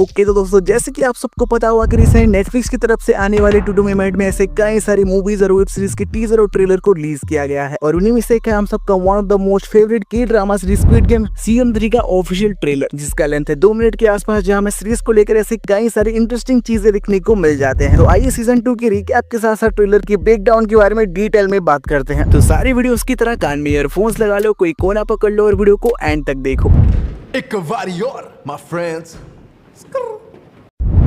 Okay तो दोस्तों, जैसे कि आप सबको पता हुआ कि रिसेंट नेटफ्लिक्स की तरफ से आने वाले टू मूवमेंट में ऐसे कई सारी मूवीज और वेब सीरीज के टीजर और ट्रेलर को रिलीज किया गया है और उन्हीं में से एक है हम सबका one of the most favourite की drama series squid game season 3 का ऑफिशियल ट्रेलर, जिसका लेंथ है 2 मिनट के आसपास, जहां हमें सीरीज को लेकर ऐसे कई सारी इंटरेस्टिंग चीजें देखने को मिल जाते हैं। तो आइए सीजन 2 की रिकैप के साथ साथ ट्रेलर की ब्रेकडाउन के बारे में डिटेल में बात करते हैं। तो सारी वीडियोस की तरह कान में ईयरफोन्स लगा लो, कोई कोना पकड़ लो और वीडियो को एंड तक देखो। एक बारी और my friends।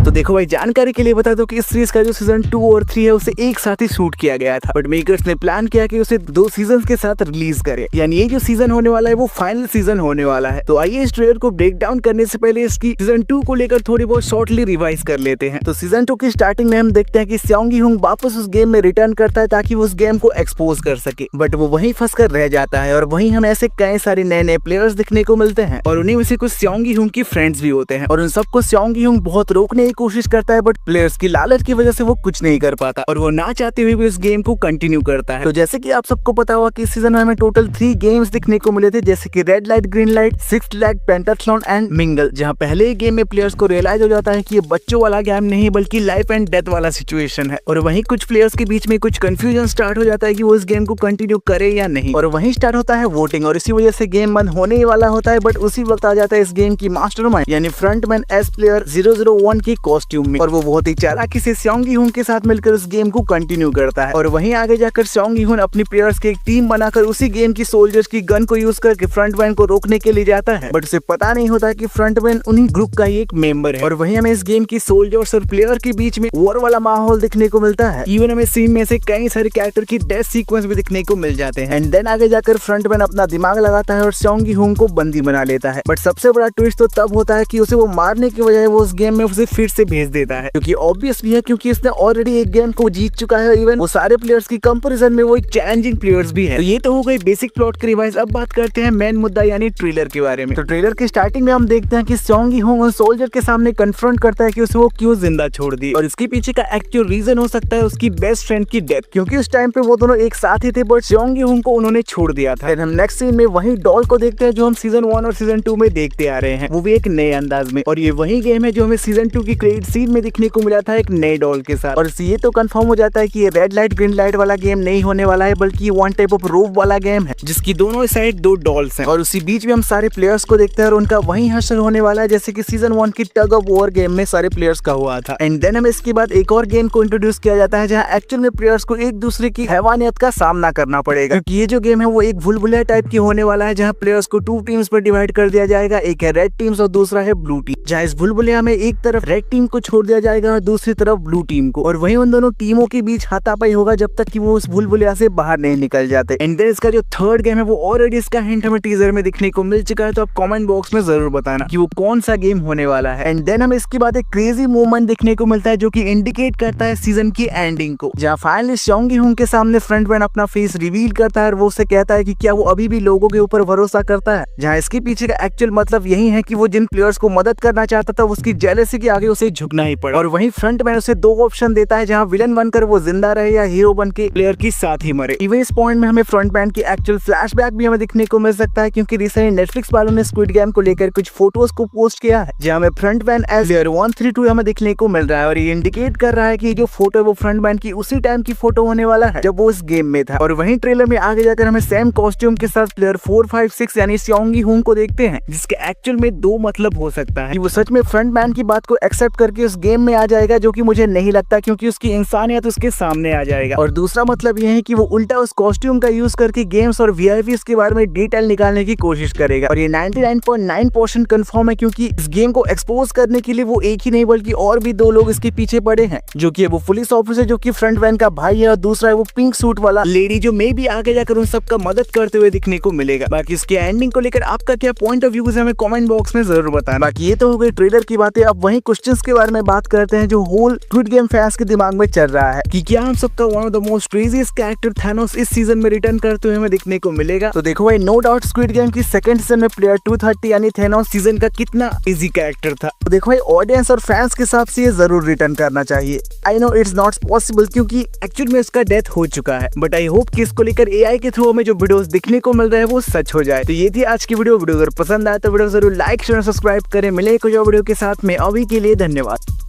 तो देखो भाई, जानकारी के लिए बता दो कि इस सीरीज का जो सीजन 2 और 3 है उसे एक साथ ही शूट किया गया था, बट मेकर्स ने प्लान किया कि उसे 2 सीजन के साथ रिलीज करे, यानी ये जो सीजन होने वाला है वो फाइनल सीजन होने वाला है। तो आइए इस ट्रेलर को ब्रेक डाउन करने से पहले इसकी सीजन 2 को लेकर थोड़ी बहुत शॉर्टली रिवाइज कर लेते हैं। तो सीजन 2 की स्टार्टिंग में हम देखते हैं कि स्योंगी हुंग वापस उस गेम में रिटर्न करता है ताकि वो उस गेम को एक्सपोज कर सके, बट वो वहीं फंस कर रह जाता है और वहीं हमें ऐसे कई सारे नए नए प्लेयर्स दिखने को मिलते हैं और उन्हीं में से कुछ स्योंगी हुंग की फ्रेंड्स भी होते हैं और उन सबको स्योंगी हुंग बहुत रोकने की कोशिश करता है, बट प्लेयर्स की लालच की वजह से वो कुछ नहीं कर पाता और वो ना चाहते हुए भी इस गेम को कंटिन्यू करता है। तो जैसे कि आप सबको पता हुआ कि इस सीजन में हमें टोटल 3 गेम्स दिखने को मिले थे, जैसे कि red light, green light, 6 leg, pentathlon and mingle, जहां पहले ही गेम में प्लेयर्स को रियलाइज हो जाता है कि ये बच्चों वाला गेम नहीं बल्कि लाइफ एंड डेथ वाला सिचुएशन है और वहीं कुछ प्लेयर्स के बीच में कुछ कंफ्यूजन स्टार्ट हो जाता है कि वो इस गेम को कंटिन्यू करे या नहीं, और वहीं स्टार्ट होता है वोटिंग और इसी वजह से गेम बंद होने ही वाला होता है। बट उसी वक्त आ जाता है इस गेम की मास्टरमाइंड यानी फ्रंटमैन एस प्लेयर 001 की कॉस्ट्यूम में, और वो बहुत ही चालाकी से स्योंगी हुन के साथ मिलकर इस गेम को कंटिन्यू करता है और वहीं आगे जाकर स्योंगी हुन अपनी प्लेयर्स की एक टीम बनाकर उसी गेम की सोल्जर्स की गन को यूज करके फ्रंटमैन को रोकने के लिए जाता है, बट उसे पता नहीं होता कि फ्रंटमैन उन्हीं ग्रुप का ही एक मेंबर है। और वहीं हमें इस गेम की सोल्जर्स और प्लेयर के बीच में वॉर वाला माहौल दिखने को मिलता है। इवन हमें सीन में से कई सारे कैरेक्टर की डेथ सीक्वेंस भी दिखने को मिल जाते हैं एंड देन आगे जाकर फ्रंटमैन अपना दिमाग लगाता है और स्योंगी हुन को बंदी बना लेता है। बट सबसे बड़ा ट्विस्ट तो तब होता है कि उसे वो मारने की बजाय वो उस गेम में उसे फिर से भेज देता है, क्योंकि ऑब्वियस भी है क्योंकि इसने ऑलरेडी एक गेम को जीत चुका है। इवन वो सारे प्लेयर्स की कंपैरिजन में वो एक चैलेंजिंग प्लेयर्स भी है। तो ये तो हो गई बेसिक प्लॉट की रिवाइज। अब बात करते हैं मेन मुद्दा यानी ट्रेलर के बारे में। तो ट्रेलर की स्टार्टिंग में हम देखते हैं कि स्योंगी हुंग उन सोल्जर के सामने कन्फ्रंट करता है कि उसे वो क्यों जिंदा छोड़ दी, और इसके पीछे का एक्चुअल रीजन हो सकता है उसकी बेस्ट फ्रेंड की डेथ, क्योंकि उस टाइम पे वो दोनों एक साथ ही थे बट स्योंगी हुंग को उन्होंने छोड़ दिया था। हम नेक्स्ट सीन में वही डॉल को देखते हैं जो हम सीजन 1 और सीजन 2 में देखते आ रहे हैं, वो भी एक नए अंदाज में, और ये वही गेम है जो हमें सीजन 2 की क्रेडिट सीन में दिखने को मिला था एक नए डॉल के साथ। और ये तो कंफर्म हो जाता है कि ये रेड लाइट ग्रीन लाइट वाला गेम नहीं होने वाला है बल्कि वन टाइप ऑफ रोप वाला गेम है जिसकी दोनों साइड 2 डॉल्स हैं, और उसी बीच में हम सारे प्लेयर्स को देखते हैं और उनका वही हश्र होने वाला है जैसे कि सीजन 1 की टग ऑफ वॉर गेम में सारे प्लेयर्स का हुआ था। एंड देन हमें इसके बाद एक और गेम को इंट्रोड्यूस किया जाता है जहां एक्चुअल में प्लेयर्स को एक दूसरे की हैवानियत का सामना करना पड़ेगा, क्योंकि ये जो गेम है वो एक भूलभुलैया टाइप की होने वाला है जहां प्लेयर्स को 2 टीम्स में डिवाइड कर दिया जाएगा, एक है रेड टीम्स और दूसरा है ब्लू टीम, जहां इस भूलभुलैया में एक तरफ रेड टीम को छोड़ दिया जाएगा और दूसरी तरफ ब्लू टीम को, और वहीं उन दोनों टीमों के बीच हाथापाई होगा जब तक कि वो उस भूलभुलैया से बाहर नहीं निकल जाते। एंड देन इसका जो थर्ड गेम है वो ऑलरेडी इसका हिंट हमें टीजर में दिखने को मिल चुका है, तो आप कमेंट बॉक्स में जरूर बताना कि वो कौन सा गेम होने वाला है। एंड देन हमें इसके बाद एक क्रेजी मूवमेंट दिखने को मिलता है जो कि इंडिकेट करता है सीजन की एंडिंग को, जहां फाइनली स्योंगी हुंग के सामने फ्रंटमैन अपना फेस रिवील करता है और वो उसे कहता है कि क्या वो अभी भी लोगों के ऊपर भरोसा करता है, जहां इसके पीछे का एक्चुअल मतलब यही है कि वो जिन प्लेयर्स को मदद करना चाहता था उसकी जेलसी के आगे उसे झुकना ही पड़ा, और वहीं फ्रंटमैन उसे 2 ऑप्शन देता है जहां विलन बनकर वो जिंदा रहे या हीरो बन के प्लेयर की साथ ही मरे। इवन इस पॉइंट में हमें फ्रंटमैन की एक्चुअल फ्लैशबैक भी हमें दिखने को मिल सकता है, क्योंकि रिसेंट नेटफ्लिक्स वालों ने स्क्विड गेम को लेकर कुछ फोटोज को पोस्ट किया है जहां हमें फ्रंटमैन एज प्लेयर 132 हमें दिखने को मिल रहा है, और ये इंडिकेट कर रहा है कि जो फोटो है वो फ्रंटमैन की उसी टाइम की फोटो होने वाला है जब वो इस गेम में था। और वहीं ट्रेलर में आगे जाकर हमें सेम कॉस्ट्यूम के साथ प्लेयर 456 यानी स्योंगी हुंग को देखते हैं, जिसके एक्चुअल में 2 मतलब हो सकता है कि वो सच में फ्रंटमैन की बात को एक्सेप्ट करके उस गेम में आ जाएगा, जो कि मुझे नहीं लगता क्योंकि उसकी इंसानियत उसके सामने आ जाएगा, और दूसरा मतलब यह है कि वो उल्टा उस कॉस्ट्यूम का यूज करके गेम्स और वीआईपीज के बारे में डिटेल निकालने की कोशिश करेगा, और ये 99.9% कंफर्म है क्योंकि इस गेम को एक्सपोज करने के लिए वो एक ही नहीं बल्कि और भी 2 लोग इसके पीछे पड़े हैं, जो कि वो पुलिस ऑफिसर जो कि फ्रंटमैन का भाई है और दूसरा है वो पिंक सूट वाला लेडी जो मे भी आगे जाकर उन सबका मदद करते हुए दिखने को मिलेगा। बाकी इसके एंडिंग को लेकर आपका क्या पॉइंट ऑफ व्यू है हमें कमेंट बॉक्स में जरूर बताना। बाकी ये तो हो गई ट्रेलर की बातें। अब वहीं क्वेश्चंस उसके बारे में बात करते हैं जो होल स्क्विड गेम फैंस के दिमाग में चल रहा है कि क्या हम सबका one of the most craziest character Thanos इस सीजन में रिटर्न करते हुए हमें देखने को मिलेगा। तो देखो भाई, नो डाउट स्क्विड गेम की सेकंड सीजन में प्लेयर 230 यानी थैनोस सीजन का कितना इजी कैरेक्टर था। तो देखो भाई, ऑडियंस और फैंस के हिसाब से ये जरूर रिटर्न करना चाहिए। I know it's not possible क्योंकि एक्चुअल में इसका डेथ हो चुका है, बट आई होप कि इसको लेकर एआई के थ्रू हमें जो वीडियोस दिखने को मिल रहा है वो सच हो जाए। तो ये थी आज की वीडियो अगर पसंद आए तो वीडियो जरूर लाइक शेयर सब्सक्राइब करें। मिले कुछ और वीडियो के साथ में, अभी के लिए धन्यवाद।